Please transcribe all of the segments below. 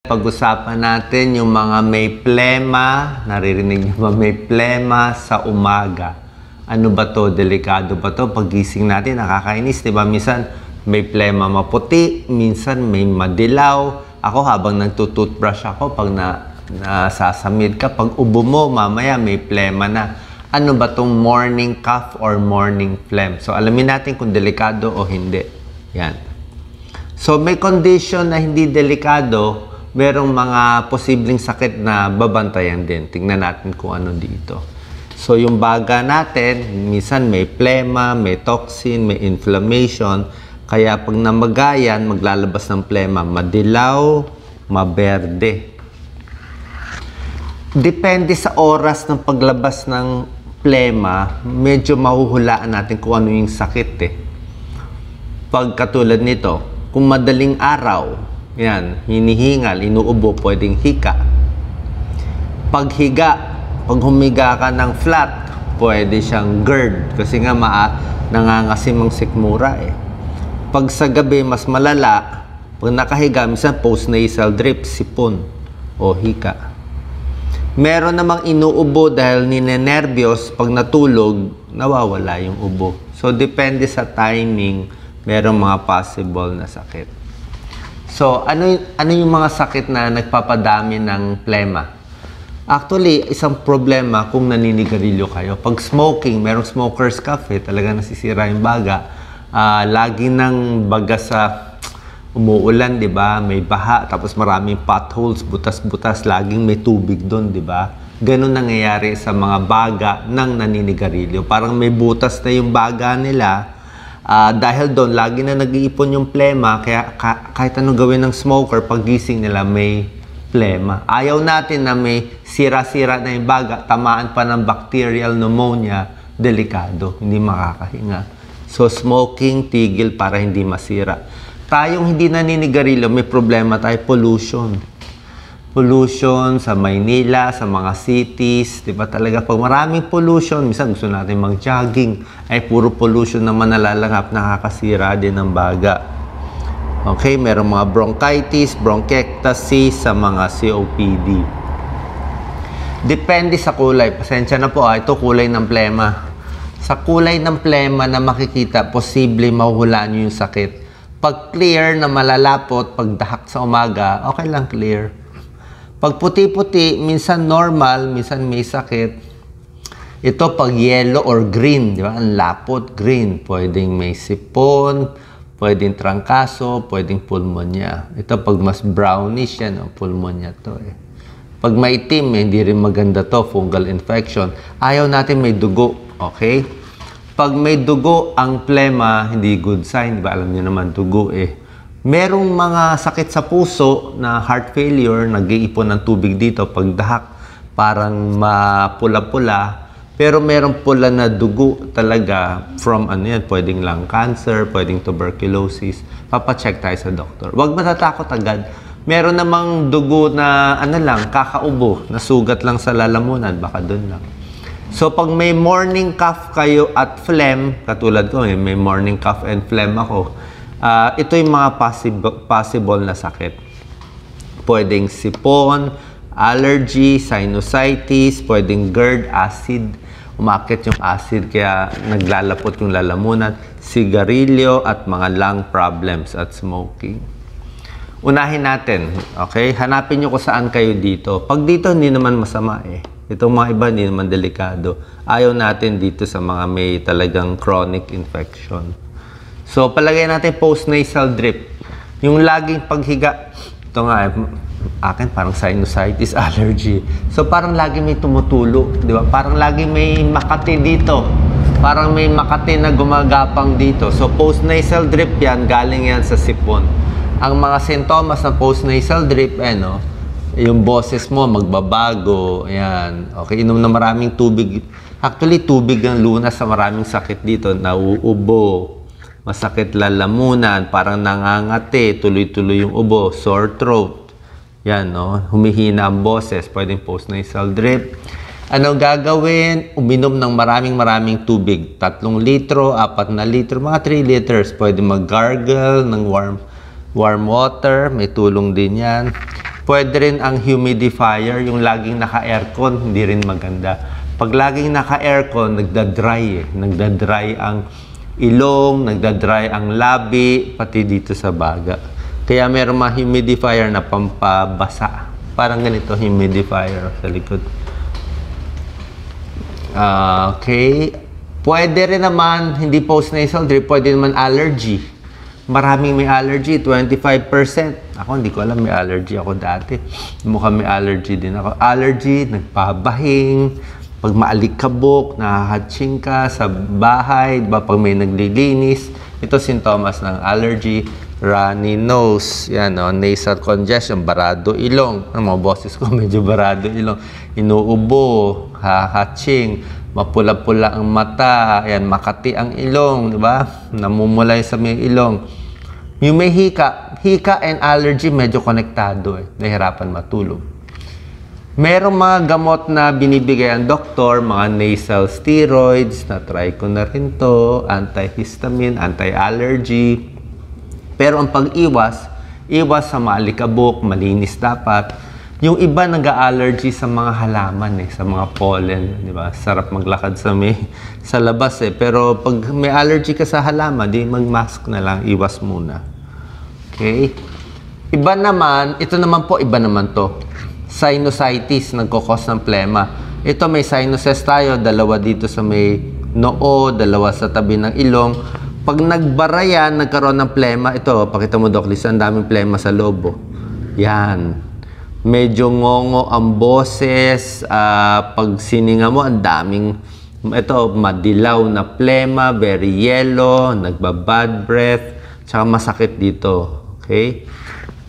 Pag-usapan natin yung mga may plema, naririnig niyo ba may plema sa umaga? Ano ba to? Delikado ba to? Paggising natin, nakakainis, di ba? Minsan may plema maputi, minsan may madilaw. Ako habang nagtutoothbrush ako, pag nasasamid ka, pag ubo mo, mamaya may plema na. Ano ba tong morning cough or morning phlegm? So alamin natin kung delikado o hindi. Yan. So may condition na hindi delikado, merong mga posibleng sakit na babantayan din. Tingnan natin kung ano dito. So, yung baga natin, minsan may plema, may toxin, may inflammation. Kaya pag namagayan, maglalabas ng plema, madilaw, maberde. Depende sa oras ng paglabas ng plema, medyo mahuhulaan natin kung ano yung sakit Pag katulad nito, kung madaling araw, yan, hinihingal, inuubo, pwedeng hika. Paghiga, pag humiga ka ng flat, pwede siyang GERD. Kasi nga nangangasim ang sikmura Pag sa gabi, mas malala, pag nakahiga, minsan postnasal drip, sipon o hika. Meron namang inuubo dahil ninenervyos, pag natulog, nawawala yung ubo. So, depende sa timing, merong mga possible na sakit. So, ano yung mga sakit na nagpapadami ng plema? Actually, isang problema kung naninigarilyo kayo. Pag smoking, merong smoker's cough talaga nasisira yung baga. Lagi nang baga sa umuulan, di ba? May baha, tapos maraming potholes, butas-butas, laging may tubig doon, di ba? Ganun nangyayari sa mga baga ng naninigarilyo. Parang may butas na yung baga nila. Dahil doon, lagi na nag-iipon yung plema, kaya kahit anong gawin ng smoker, paggising nila may plema. Ayaw natin na may sira-sira na yung baga, tamaan pa ng bacterial pneumonia, delikado, hindi makakahinga. So, smoking, tigil para hindi masira. Tayong hindi naninigarilyo, may problema tayo, pollution. Pollution sa Maynila, sa mga cities, di ba talaga? Pag maraming pollution, minsan gusto natin mag-jogging, ay puro pollution naman nalalangap, nakakasira din ng baga. Okay, merong mga bronchitis, bronchiectasis sa mga COPD. Depende sa kulay. Pasensya na po, ito kulay ng plema. Sa kulay ng plema na makikita, posible mahuhulaan nyo yung sakit. Pag clear na malalapot, pag dahak sa umaga, okay lang clear. Pag puti-puti, minsan normal, minsan may sakit. Ito pag yellow or green, di ba? Ang lapot, green. Pwedeng may sipon, pwedeng trangkaso, pwedeng pulmonya. Ito pag mas brownish yan, pulmonya to Pag maitim, hindi rin maganda to, fungal infection. Ayaw natin may dugo, okay? Pag may dugo, ang plema, hindi good sign, di ba? Alam niyo naman, dugo Merong mga sakit sa puso na heart failure, nag-iipon ng tubig dito, pagdahak, parang mapula-pula. Pero merong pula na dugo talaga from pwedeng lung cancer, pwedeng tuberculosis. Papacheck tayo sa doktor. Huwag matatakot agad. Meron namang dugo na kakaubo, nasugat lang sa lalamunan, baka doon lang. So pag may morning cough kayo at phlegm, katulad ko, may morning cough and phlegm ako, ito yung mga possible na sakit. Pwedeng sipon, allergy, sinusitis, pwedeng GERD, acid. Umakit yung acid kaya naglalapot yung lalamunan, sigarilyo at mga lung problems at smoking. Unahin natin, okay? Hanapin nyo kung saan kayo dito. Pag dito, hindi naman masama Itong mga iba, hindi naman delikado. Ayaw natin dito sa mga may talagang chronic infection. So, palagay natin postnasal drip. Yung laging paghiga, ito nga, akin parang sinusitis, allergy. So, parang lagi may tumutulo, di ba? Parang lagi may makati dito. Parang may makati na gumagapang dito. So, postnasal drip yan, galing yan sa sipon. Ang mga sintomas ng postnasal drip, yung boses mo magbabago, yan. Okay, inom na maraming tubig. Actually, tubig ang lunas sa maraming sakit dito. Nauubo, masakit lalamunan, parang nangangati, tuloy-tuloy yung ubo, sore throat. Yan, humihina ang boses, pwedeng postnasal drip. Ano gagawin? Uminom ng maraming tubig. 3 litro, 4 na litro, mga 3 liters. Pwede mag-gargle ng warm water, may tulong din yan. Pwede rin ang humidifier, yung laging naka-aircon, hindi rin maganda. Pag laging naka-aircon, nagda-dry eh. Nagda-dry ang ilong, nagda-dry ang labi, pati dito sa baga. Kaya meron mga humidifier na pampabasa. Parang ganito, humidifier sa likod. Okay. Pwede rin naman, hindi post-nasal drip, pwede naman allergy. Maraming may allergy, 25%. Ako, hindi ko alam, may allergy ako dati. Mukhang may allergy din ako. Allergy, nagpabahing, pag maalikabok, nahahatching ka sa bahay, diba, pag may naglilinis. Ito sintomas ng allergy. Runny nose, yan, no? Nasal congestion, barado ilong. Ang mga boses ko, medyo barado ilong. Inuubo, hahatching, mapula-pula ang mata, ayan, makati ang ilong, di ba? Namumulay sa may ilong. Yung may hika and allergy medyo konektado eh. Nahirapan matulog. Merong mga gamot na binibigay ang doktor, mga nasal steroids, na-try ko na rin to, antihistamine, anti-allergy. Pero ang pag-iwas, iwas sa maalikabok, malinis dapat. Yung iba nag-allergy sa mga halaman eh, sa mga pollen, di ba? Sarap maglakad sa labas eh. Pero pag may allergy ka sa halaman, di mag-mask na lang, iwas muna. Okay? Iba naman, ito naman po, iba naman to. Sinusitis, nagkukos ng plema. Ito may sinuses tayo, dalawa dito sa may noo, dalawa sa tabi ng ilong. Pag nagbara yan, nagkaroon ng plema, ito, pakita mo Doc Lisa, ang daming plema sa lobo. Yan. Medyo ngongo ang boses, pag sininga mo, ang daming, ito, madilaw na plema, very yellow, nagbabad breath, tsaka masakit dito. Okay?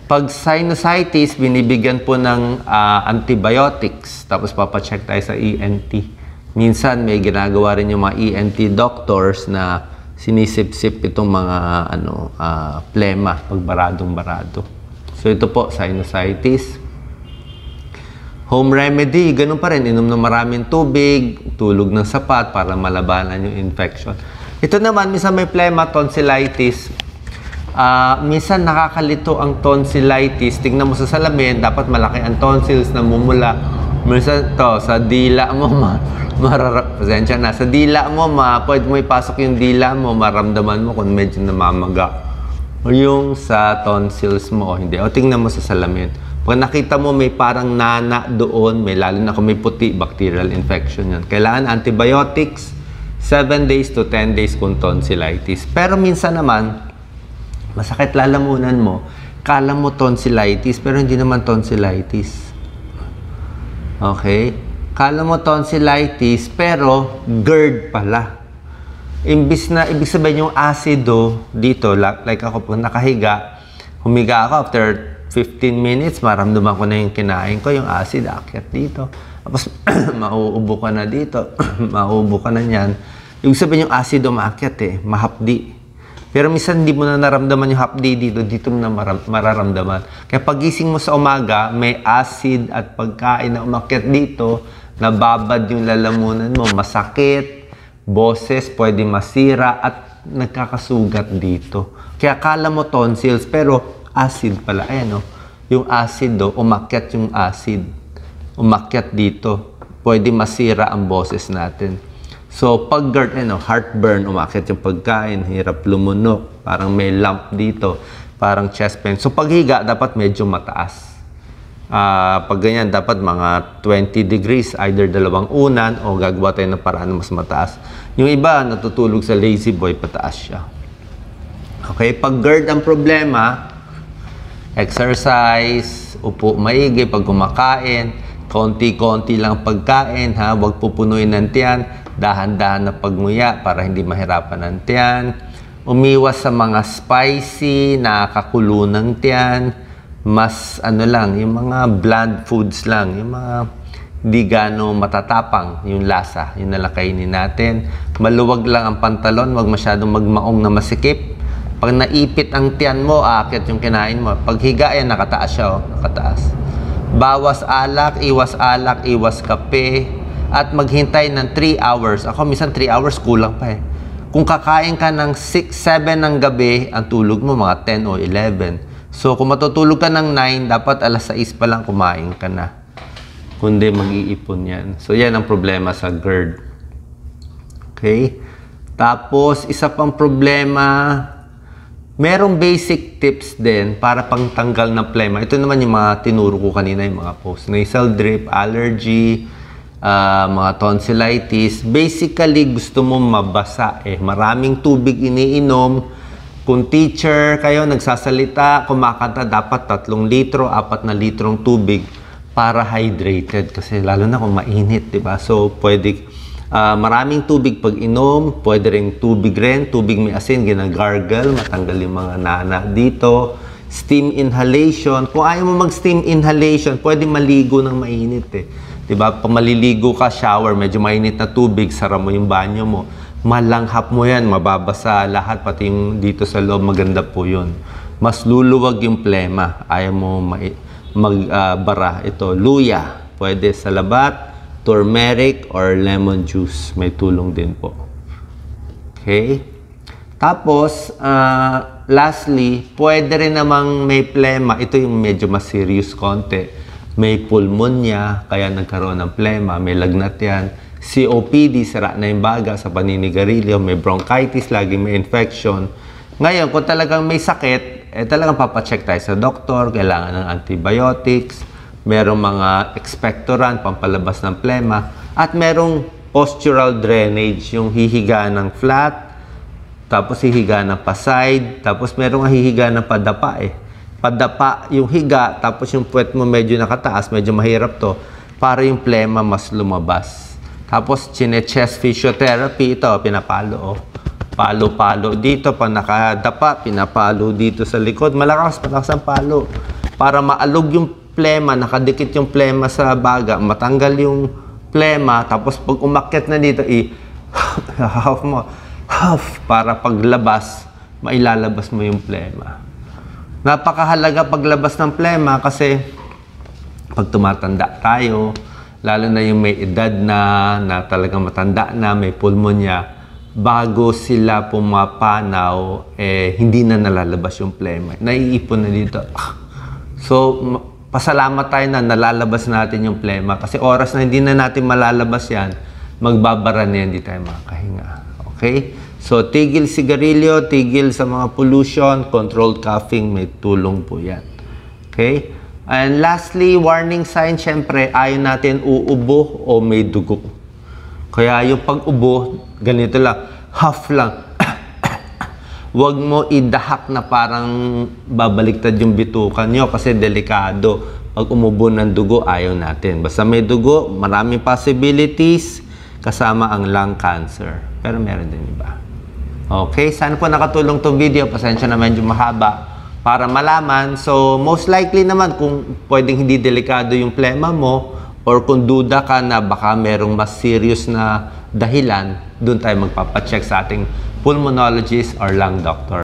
Pag sinusitis, binibigyan po ng antibiotics, tapos papacheck tayo sa ENT. Minsan, may ginagawa rin yung mga ENT doctors na sinisip-sip itong mga plema, pag baradong-barado. So, ito po, sinusitis. Home remedy, ganun pa rin. Inom ng maraming tubig, tulog ng sapat para malabanan yung infection. Ito naman, minsan may plema, tonsillitis. Minsan nakakalito ang tonsillitis. Tingnan mo sa salamin, dapat malaki ang tonsils na mumula. Minsan to, sa dila mo, pasensya na, sa dila mo, pwede mo ipasok yung dila mo, maramdaman mo kung medyo namamaga. O yung sa tonsils mo, o hindi. O tingnan mo sa salamin. Pag nakita mo may parang nana doon, may lalo na kung may puti, bacterial infection yan. Kailangan antibiotics, 7 days to 10 days kung tonsillitis. Pero minsan naman, masakit lalamunan mo, kala mo tonsillitis, pero hindi naman tonsillitis. Okay? Kala mo tonsillitis, pero GERD pala. Ibig sabihin yung acido dito, like ako pag nakahiga, humiga ako after 15 minutes, maramdaman ko na yung kinain ko, yung acid, akyat dito. Tapos, mauubo ka na dito, mauubo ka na yan. Yung sabihin yung acid umakyat eh, mahapdi. Pero minsan hindi mo na naramdaman yung hapdi dito mo na mararamdaman. Kaya pagising mo sa umaga, may acid at pagkain na umakyat dito, nababad yung lalamunan mo, masakit, boses, pwede masira, at nagkakasugat dito. Kaya akala mo tonsils, pero acid pala. Ayan o. Yung acid o, umakyat yung acid. Umakyat dito. Pwede masira ang boses natin. So, pag GERD, heartburn, umakyat yung pagkain, hirap lumunok, parang may lump dito, parang chest pain. So, paghiga, dapat medyo mataas. Pag ganyan, dapat mga 20 degrees, either dalawang unan o gagawa tayo ng paraan mas mataas. Yung iba, natutulog sa lazy boy, pataas siya. Okay, pag GERD ang problema, exercise, upo maigi pag kumakain, konti-konti lang pagkain, ha? Huwag pupunuin ng tiyan, dahan-dahan na pagnguya para hindi mahirapan ng tiyan. Umiwas sa mga spicy, nakakakulo ng tiyan. Mas lang, yung mga bland foods lang, yung mga di gano matatapang yung lasa, yun na lang kainin natin. Maluwag lang ang pantalon, huwag masyadong magmaong na masikip. Pag naipit ang tiyan mo, aakyat yung kinain mo. Pag higa, yan, nakataas siya, nakataas. Bawas alak, iwas kape, at maghintay ng 3 hours. Ako, minsan 3 hours, kulang pa eh. Kung kakain ka ng 6, 7 ng gabi, ang tulog mo mga 10 o 11. So, kung matutulog ka ng 9, dapat alas 6 pa lang kumain ka na. Kundi mag-iipon yan. So, yan ang problema sa GERD. Okay? Tapos, isa pang problema, merong basic tips din para pangtanggal ng plema. Ito naman yung mga tinuro ko kanina, yung mga post-nasal drip, allergy, mga tonsillitis. Basically, gusto mo mabasa eh. Maraming tubig iniinom. Kung teacher kayo, nagsasalita, kumakanta, dapat 3 litro, 4 na litrong tubig para hydrated. Kasi lalo na kung mainit, di ba? So, pwede maraming tubig pag inom, pwede rin tubig may asin, ginagargle, matanggal yung mga nana dito. Steam inhalation. Kung ayaw mo mag-steam inhalation, pwede maligo ng mainit eh. Diba? Pag maliligo ka, shower, medyo mainit na tubig, sara mo yung banyo mo. Malanghap mo yan, mababasa lahat, pati yung dito sa loob, maganda po yun. Mas luluwag yung plema. Ayaw mo magbara. Ito, luya. Pwede sa labat, turmeric, or lemon juice. May tulong din po. Okay? Tapos, lastly, pwede rin namang may plema. Ito yung medyo mas serious konti. May pulmonya, kaya nagkaroon ng plema. May lagnat yan. COPD, sira na yung baga sa paninigarilyo. May bronchitis, lagi may infection. Ngayon, kung talagang may sakit, talagang papacheck tayo sa doktor. Kailangan ng antibiotics. Merong mga expectorant, pampalabas ng plema. At merong postural drainage, yung hihiga ng flat, tapos hihiga ng pa-side, tapos merong hihiga ng padapa eh. Padapa yung higa, tapos yung puwet mo medyo nakataas, medyo mahirap to, para yung plema mas lumabas. Tapos, chest physiotherapy, ito, pinapalo, oh. Palo-palo dito, pag nakadapa, pinapalo dito sa likod. Malakas ang palo. Para maalog yung plema, nakadikit yung plema sa baga, matanggal yung plema, tapos pag umakyat na dito, half mo, para paglabas, mailalabas mo yung plema. Napakahalaga paglabas ng plema kasi pag tumatanda tayo, lalo na yung may edad na talagang matanda na, may pulmonya, bago sila pumapanaw, hindi na nalalabas yung plema. Naiipon na dito. So, pasalamat tayo na nalalabas natin yung plema. Kasi oras na hindi na natin malalabas yan, magbabara na yan, hindi tayo makakahinga. Okay? So, tigil sigarilyo, tigil sa mga pollution, controlled coughing, may tulong po yan. Okay? And lastly, warning sign, syempre, ayaw natin uubo o may dugo. Kaya yung pag-ubo, ganito lang, half lang. Huwag mo idahak na parang babaliktad yung bitukan nyo kasi delikado. Pag umubo ng dugo, ayaw natin. Basta may dugo, maraming possibilities, kasama ang lung cancer. Pero meron din iba. Okay, sana po nakatulong tong video. Pasensya na medyo mahaba. Para malaman, so most likely naman kung pwedeng hindi delikado yung plema mo or kung duda ka na baka merong mas serious na dahilan, doon tayo magpapacheck sa ating pulmonologist or lung doctor.